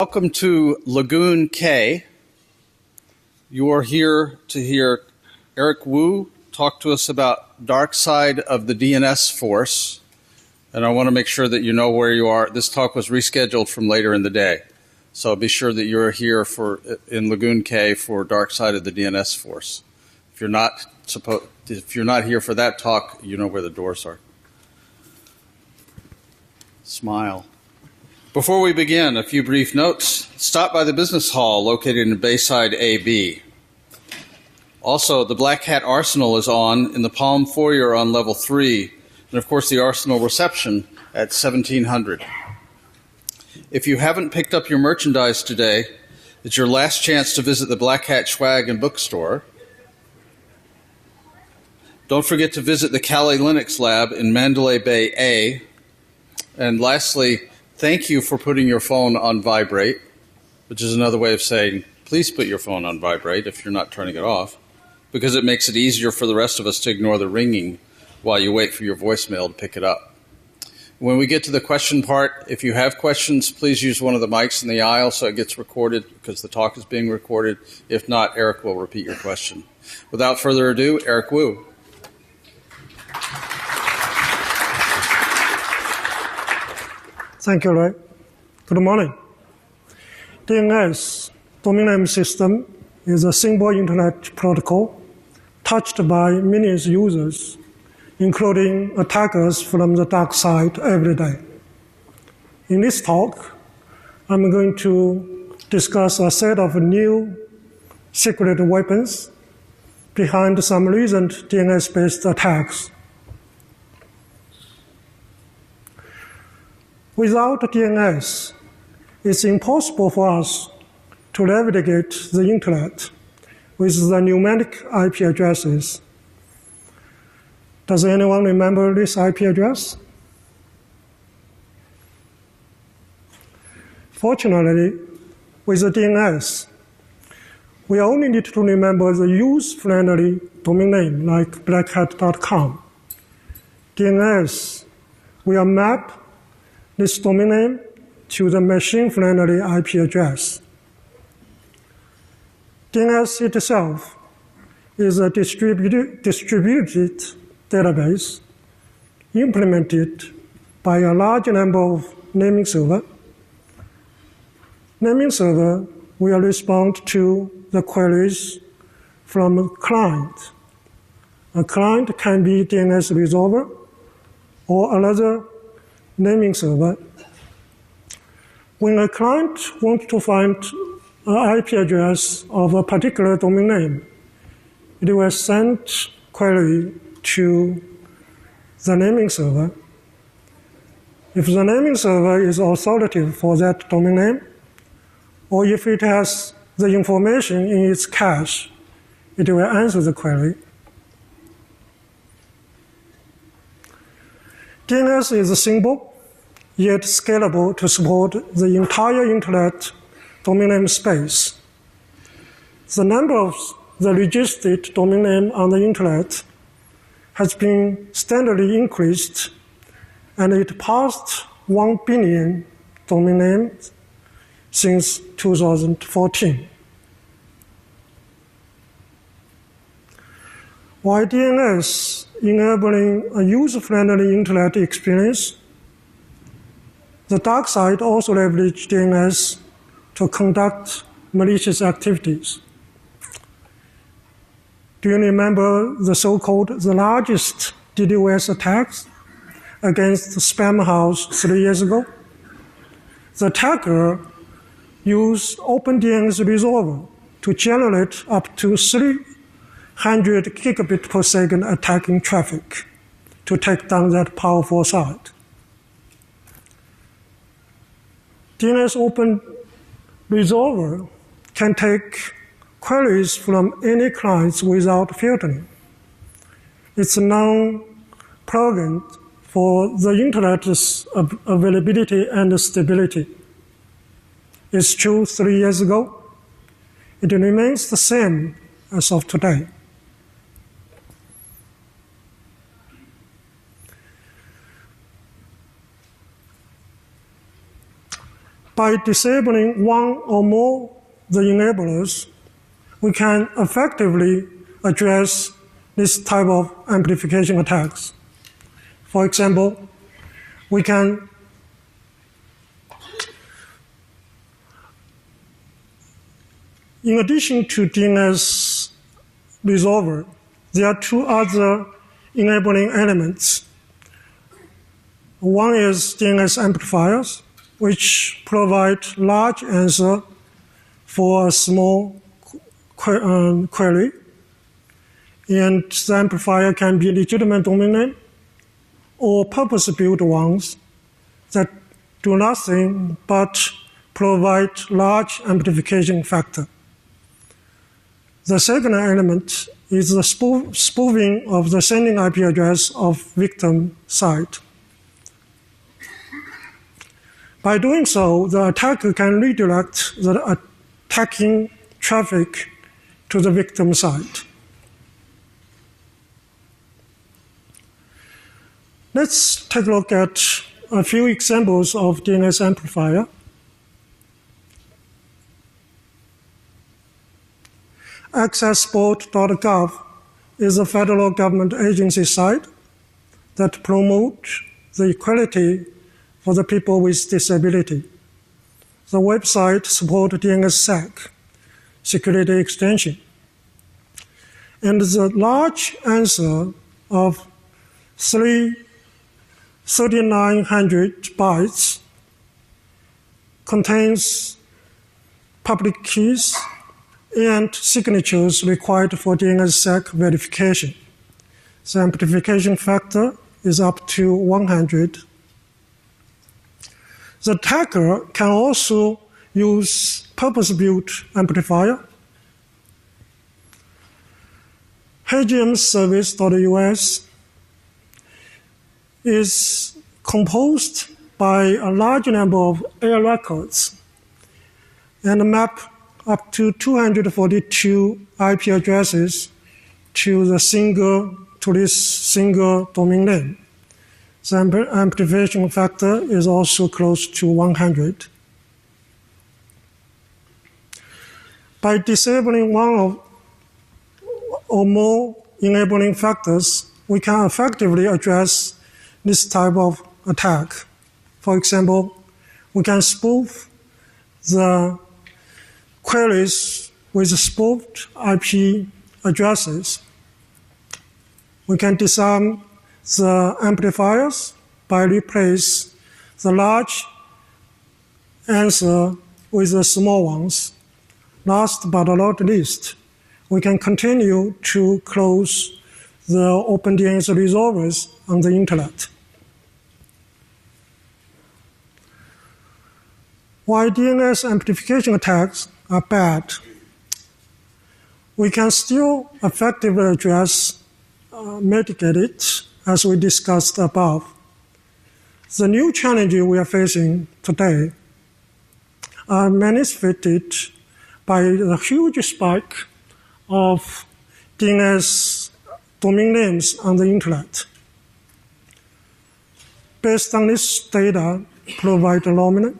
Welcome to Lagoon K. You are here to hear Eric Wu talk to us about dark side of the DNS force. And I want to make sure that you know where you are. This talk was rescheduled from later in the day. So be sure that you're here in Lagoon K for dark side of the DNS force. If you're not here for that talk, you know where the doors are. Smile. Before we begin, a few brief notes. Stop by the business hall located in Bayside AB. Also, the Black Hat Arsenal is on in the Palm Foyer on level 3, and of course the Arsenal reception at 1700. If you haven't picked up your merchandise today, it's your last chance to visit the Black Hat Swag and Bookstore. Don't forget to visit the Kali Linux Lab in Mandalay Bay A. And lastly, thank you for putting your phone on vibrate, which is another way of saying, please put your phone on vibrate if you're not turning it off, because it makes it easier for the rest of us to ignore the ringing while you wait for your voicemail to pick it up. When we get to the question part, if you have questions, please use one of the mics in the aisle so it gets recorded, because the talk is being recorded. If not, Eric will repeat your question. Without further ado, Eric Wu. Thank you, Ray. Good morning. DNS, domain name system, is a simple internet protocol touched by millions of users, including attackers from the dark side every day. In this talk, I'm going to discuss a set of new secret weapons behind some recent DNS-based attacks. Without DNS, it's impossible for us to navigate the internet with the numeric IP addresses. Does anyone remember this IP address? Fortunately, with the DNS, we only need to remember the user-friendly domain name like blackhat.com. DNS will map this domain name to the machine-friendly IP address. DNS itself is a distributed database implemented by a large number of naming servers. Naming server will respond to the queries from a client. A client can be DNS resolver or another naming server. When a client wants to find an IP address of a particular domain name, it will send query to the naming server. If the naming server is authoritative for that domain name, or if it has the information in its cache, it will answer the query. DNS is simple, yet scalable to support the entire internet domain name space. The number of the registered domain name on the internet has been steadily increased, and it passed 1 billion domain names since 2014. While DNS enabling a user-friendly internet experience, the dark side also leveraged DNS to conduct malicious activities. Do you remember the largest DDoS attacks against Spam House 3 years ago? The attacker used OpenDNS resolver to generate up to 300 gigabit per second attacking traffic to take down that powerful site. DNS Open Resolver can take queries from any clients without filtering. It's non-plugin for the internet's availability and stability. It's true 3 years ago. It remains the same as of today. By disabling one or more the enablers, we can effectively address this type of amplification attacks. For example, we can in addition to DNS resolver, there are two other enabling elements. One is DNS amplifiers, which provide large answer for a small query. And the amplifier can be legitimate domain name or purpose-built ones that do nothing but provide large amplification factor. The second element is the spoofing of the sending IP address of victim site. By doing so, the attacker can redirect the attacking traffic to the victim site. Let's take a look at a few examples of DNS amplifier. accessport.gov is a federal government agency site that promotes the equality for the people with disability. The website supports DNSSEC, security extension. And the large answer of 3,900 bytes contains public keys and signatures required for DNSSEC verification. The amplification factor is up to 100. The attacker can also use purpose-built amplifier. HGMservice.us is composed by a large number of air records and map up to 242 IP addresses to this single domain name. The amplification factor is also close to 100. By disabling one or more enabling factors, we can effectively address this type of attack. For example, we can spoof the queries with spoofed IP addresses. We can disarm the amplifiers by replace the large answer with the small ones. Last but not least, we can continue to close the OpenDNS resolvers on the internet. While DNS amplification attacks are bad, we can still effectively address, mitigate it, as we discussed above. The new challenges we are facing today are manifested by the huge spike of DNS domain names on the internet. Based on this data provided nominally,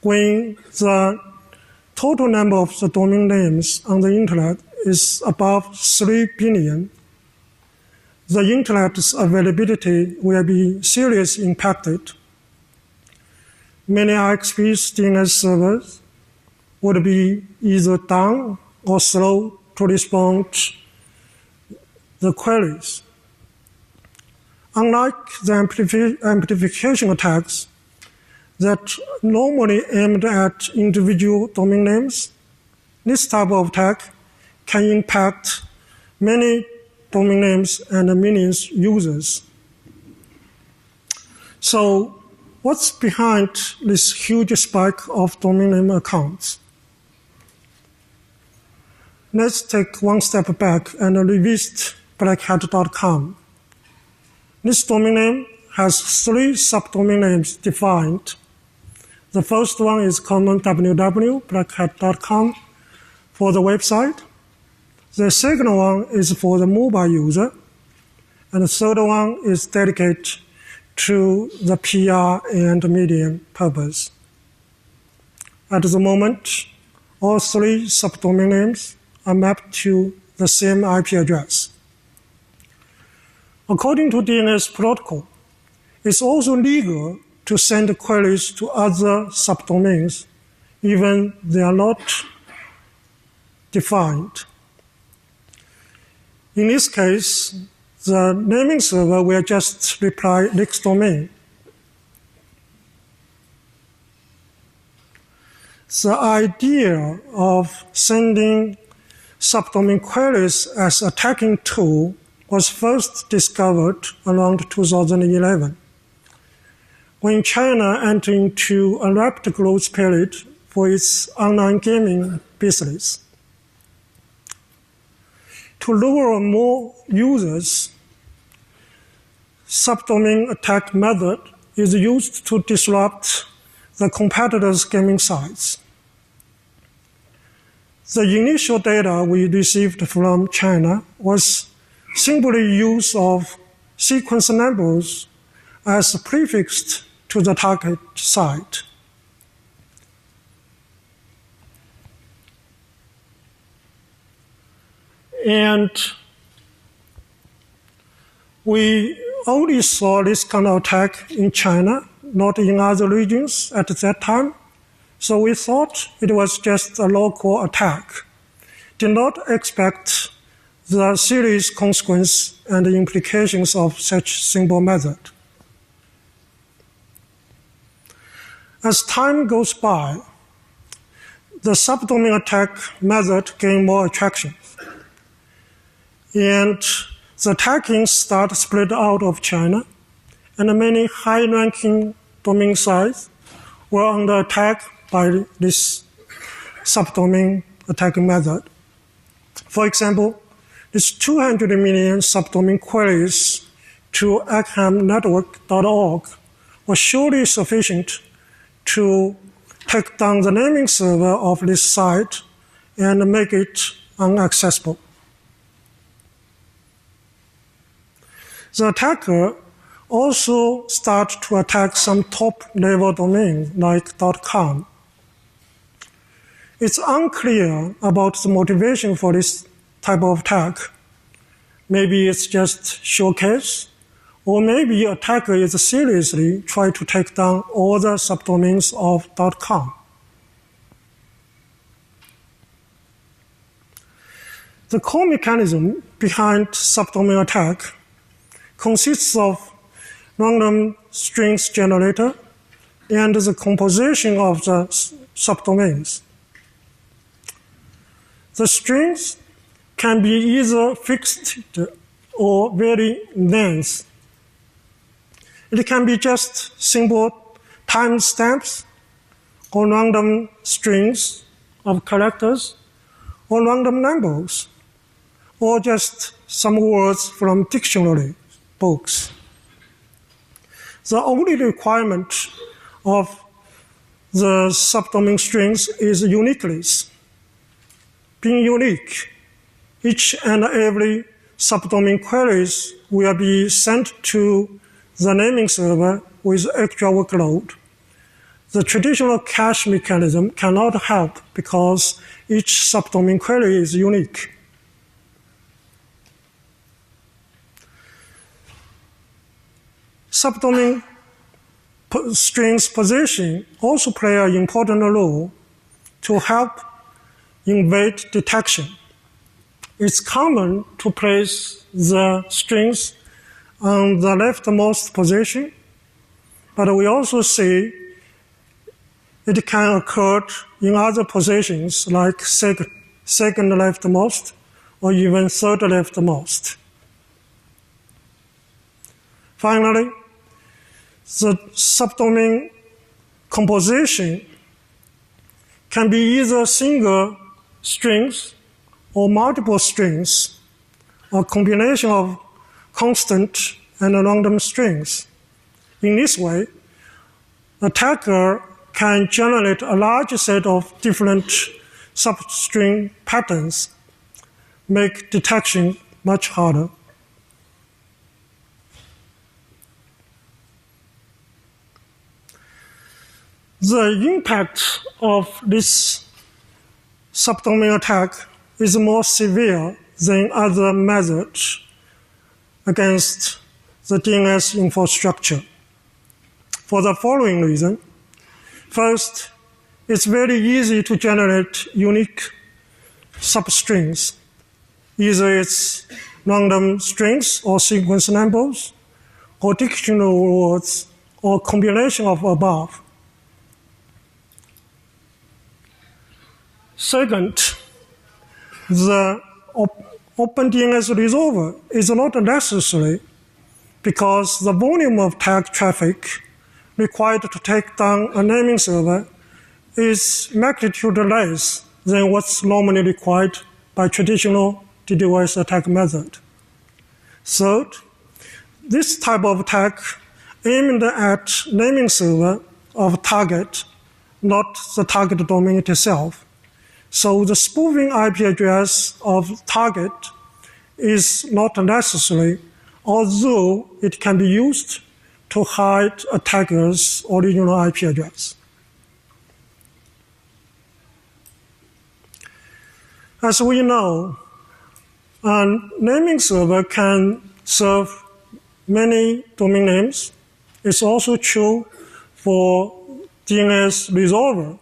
when the total number of the domain names on the internet is above 3 billion, the internet's availability will be seriously impacted. Many IXP's DNS servers would be either down or slow to respond to the queries. Unlike the amplification attacks that normally aimed at individual domain names, this type of attack can impact many domain names and millions of users. So what's behind this huge spike of domain name accounts? Let's take one step back and revisit blackhat.com. This domain name has 3 subdomain names defined. The first one is common www.blackhat.com for the website. The second one is for the mobile user. And the third one is dedicated to the PR and media purpose. At the moment, all three subdomain names are mapped to the same IP address. According to DNS protocol, it's also legal to send queries to other subdomains, even they are not defined. In this case, the naming server will just reply next domain. The idea of sending subdomain queries as attacking tool was first discovered around 2011, when China entered into a rapid growth period for its online gaming business. To lure more users, subdomain attack method is used to disrupt the competitors' gaming sites. The initial data we received from China was simply use of sequence numbers as prefixed to the target site. And we only saw this kind of attack in China, not in other regions at that time. So we thought it was just a local attack. Did not expect the serious consequences and the implications of such simple method. As time goes by, the subdomain attack method gained more attraction. And the attacking started spread out of China, and many high-ranking domain sites were under attack by this subdomain attacking method. For example, this 200 million subdomain queries to egghamnetwork.org was surely sufficient to take down the naming server of this site and make it inaccessible. The attacker also started to attack some top-level domains like .com. It's unclear about the motivation for this type of attack. Maybe it's just showcase, or maybe attacker is seriously trying to take down all the subdomains of .com. The core mechanism behind subdomain attack consists of random strings generator and the composition of the subdomains. The strings can be either fixed or very dense. It can be just simple timestamps or random strings of characters or random numbers or just some words from dictionary books. The only requirement of the subdomain strings is uniqueness. Being unique, each and every subdomain queries will be sent to the naming server with extra workload. The traditional cache mechanism cannot help because each subdomain query is unique. Subdomain strings position also play an important role to help invade detection. It's common to place the strings on the leftmost position, but we also see it can occur in other positions like second leftmost or even third leftmost. Finally, the subdomain composition can be either single strings or multiple strings, or combination of constant and random strings. In this way, the attacker can generate a large set of different substring patterns, make detection much harder. The impact of this subdomain attack is more severe than other methods against the DNS infrastructure for the following reason. First, it's very easy to generate unique substrings. Either it's random strings or sequence numbers, or dictionary words, or combination of above. Second, the OpenDNS resolver is not necessary because the volume of tag traffic required to take down a naming server is magnitude less than what's normally required by traditional DDoS attack method. Third, this type of attack aimed at naming server of target, not the target domain itself. So the spoofing IP address of target is not necessary, although it can be used to hide attacker's original IP address. As we know, a naming server can serve many domain names. It's also true for DNS resolver.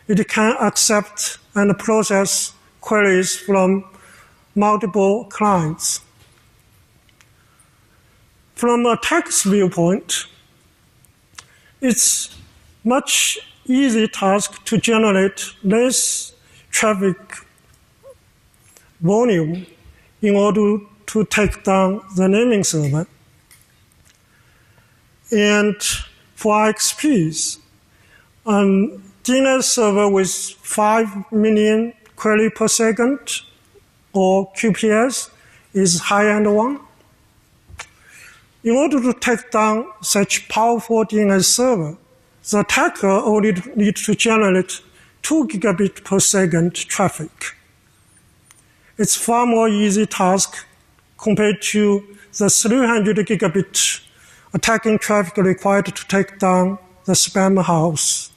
It can accept and process queries from multiple clients. From a attacker's viewpoint, it's much easy task to generate less traffic volume in order to take down the naming server. And for IXPs, DNS server with 5 million query per second, or QPS, is high-end one. In order to take down such powerful DNS server, the attacker only needs to generate 2 gigabit per second traffic. It's far more easy task compared to the 300 gigabit attacking traffic required to take down the spam house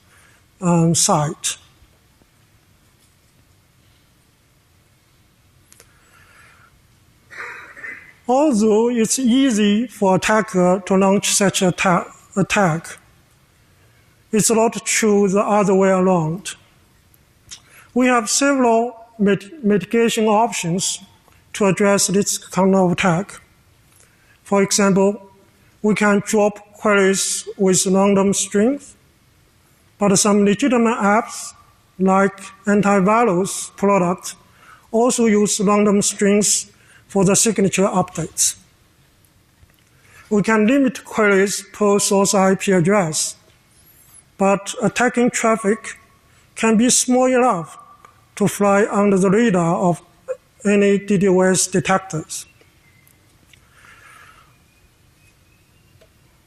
site. Although it's easy for attacker to launch such an attack, it's not true the other way around. We have several mitigation options to address this kind of attack. For example, we can drop queries with random strings, but some legitimate apps like antivirus products also use random strings for the signature updates. We can limit queries per source IP address, but attacking traffic can be small enough to fly under the radar of any DDoS detectors.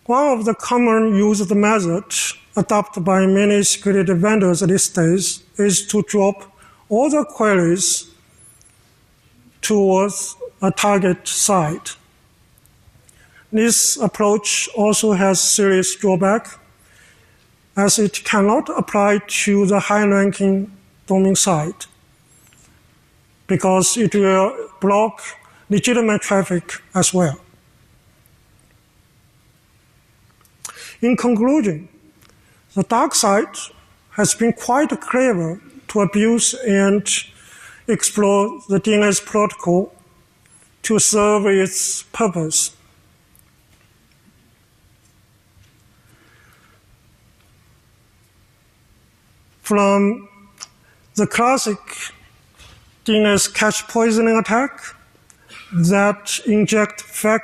One of the common used methods adopted by many security vendors these days is to drop all the queries towards a target site. This approach also has serious drawback, as it cannot apply to the high-ranking domain site, because it will block legitimate traffic as well. In conclusion, the dark side has been quite clever to abuse and explore the DNS protocol to serve its purpose. From the classic DNS catch poisoning attack that inject fake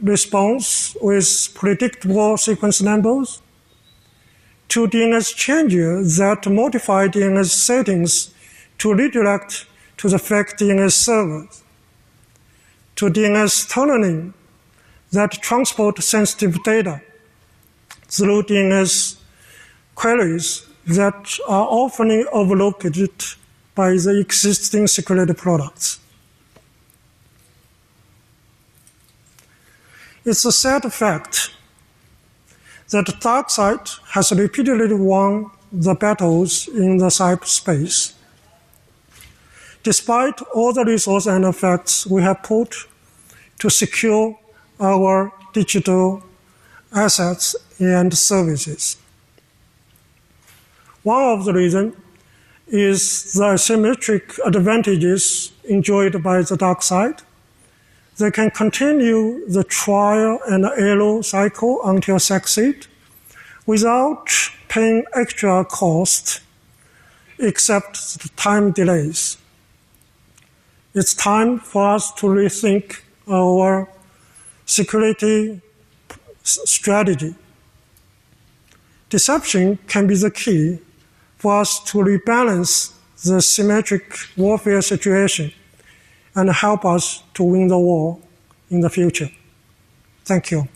response with predictable sequence numbers, to DNS changer that modify DNS settings to redirect to the fake DNS servers, to DNS tunneling that transport sensitive data through DNS queries that are often overlooked by the existing security products. It's a sad fact that the dark side has repeatedly won the battles in the cyberspace. Despite all the resources and effects we have put to secure our digital assets and services. One of the reasons is the asymmetric advantages enjoyed by the dark side. They can continue the trial and error cycle until succeed without paying extra cost except the time delays. It's time for us to rethink our security strategy. Deception can be the key for us to rebalance the symmetric warfare situation and help us to win the war in the future. Thank you.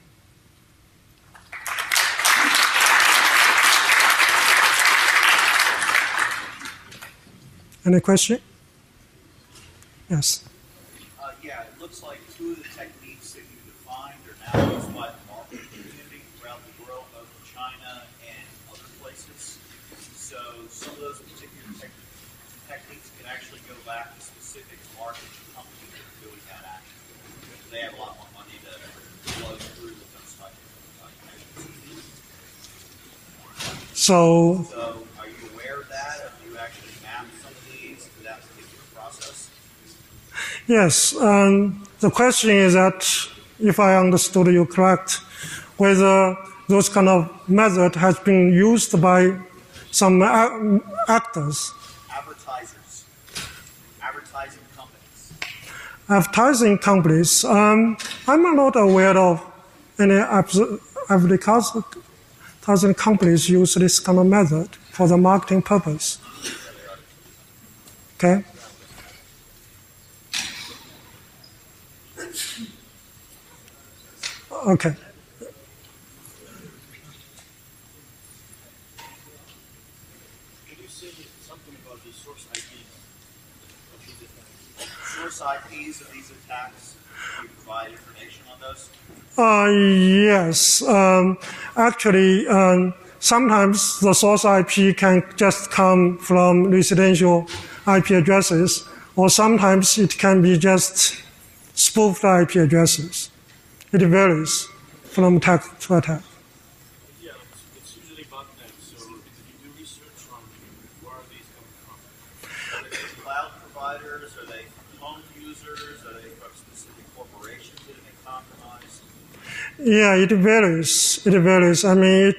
Any question? Yes. Yeah, it looks like two of the techniques that you defined are now used by the marketing community throughout the world, both in China and other places. So some of those particular techniques can actually go back to specific marketing companies that are doing that action. Because they have a lot more money to flow through with those types of connections. So are you aware of that? Have you actually mapped some of these to that particular process? yes, the question is that, if I understood you correct, whether those kind of method has been used by some actors. Advertising companies. Advertising companies. I'm not aware of any advertising companies use this kind of method for the marketing purpose. Okay. Okay. Can you say something about the source IPs of these attacks? Source IPs of these attacks? Can you provide information on those? Yes. Actually, sometimes the source IP can just come from residential IP addresses, or sometimes it can be just spoofed IP addresses. It varies from attack to attack. Yeah, it's usually botnets. So if you do research on where are these coming from? Are they cloud providers? Are they home users? Are they from specific corporations that have been compromised? Yeah, it varies. It varies. I mean,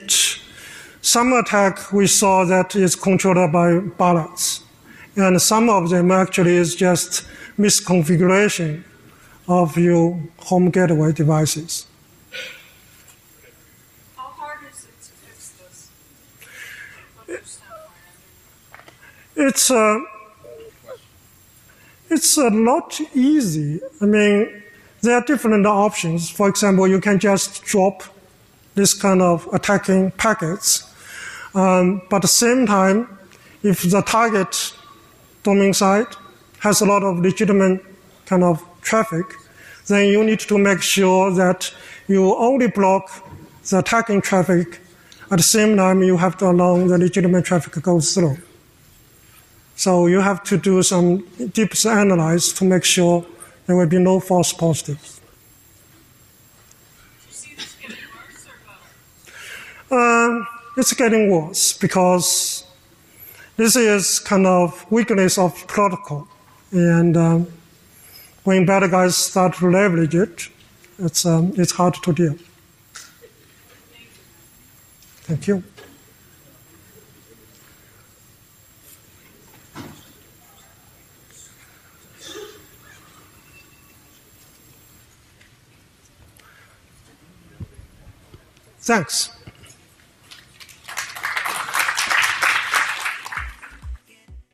some attack we saw that is controlled by ballots, and some of them actually is just misconfiguration of your home gateway devices. How hard is it to fix this? It's a lot easy. I mean, there are different options. For example, you can just drop this kind of attacking packets. But at the same time, if the target domain site has a lot of legitimate kind of traffic, then you need to make sure that you only block the attacking traffic. At the same time, you have to allow the legitimate traffic to go through. So you have to do some deep analysis to make sure there will be no false positives. Do you see this getting worse or better? It's getting worse because this is kind of weakness of protocol. And when bad guys start to leverage it, it's hard to deal. Thank you. Thanks.